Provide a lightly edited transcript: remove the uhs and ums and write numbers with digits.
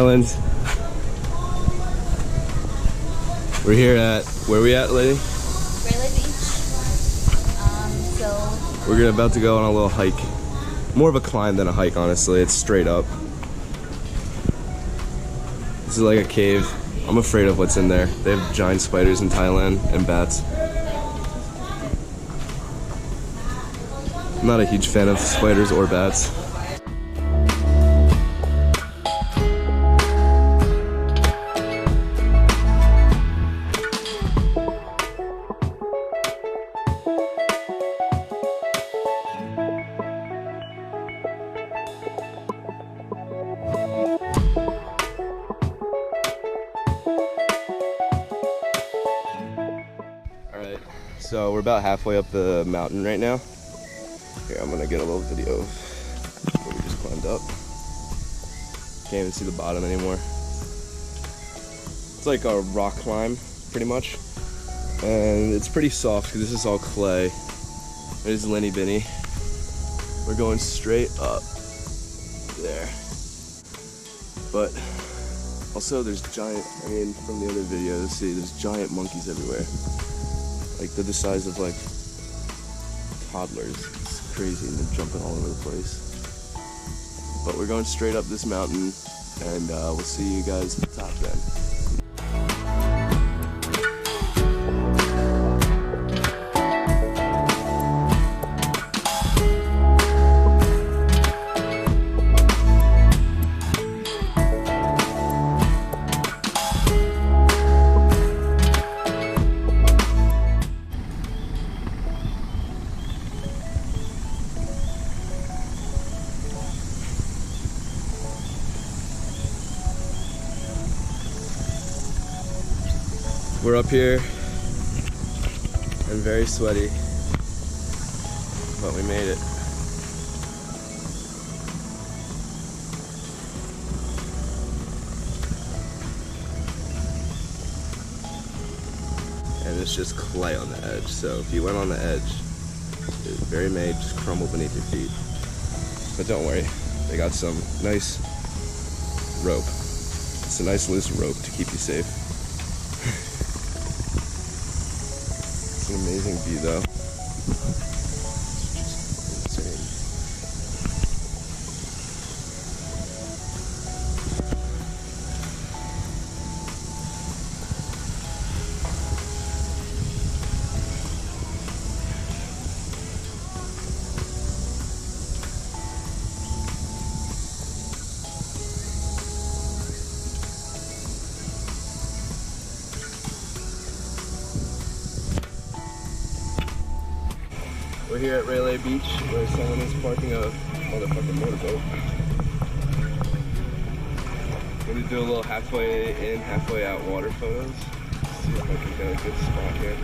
Island. We're here at, where are we at, lady? Railay Beach. We're about to go on a little hike. More of a climb than a hike, honestly. It's straight up. This is like a cave. I'm afraid of what's in there. They have giant spiders in Thailand and bats. I'm not a huge fan of spiders or bats. Alright, so we're about halfway up the mountain right now. Here, I'm gonna get a little video of where we just climbed up. Can't even see the bottom anymore. It's like a rock climb, pretty much. And it's pretty soft because this is all clay. There's Linny Binny. We're going straight up there. But also there's giant, I mean, from the other videos, see, there's giant monkeys everywhere. Like, they're the size of, like, toddlers. It's crazy, and they're jumping all over the place. But we're going straight up this mountain, and we'll see you guys at the top then. We're up here and very sweaty, but we made it. And it's just clay on the edge, so if you went on the edge, it very may just crumble beneath your feet. But don't worry, they got some nice rope. It's a nice loose rope to keep you safe. An amazing view though. It's just insane. We're here at Railay Beach where someone is parking a motherfucking motorboat. We're gonna do a little halfway in, halfway out water photos. See if I can get a good spot here.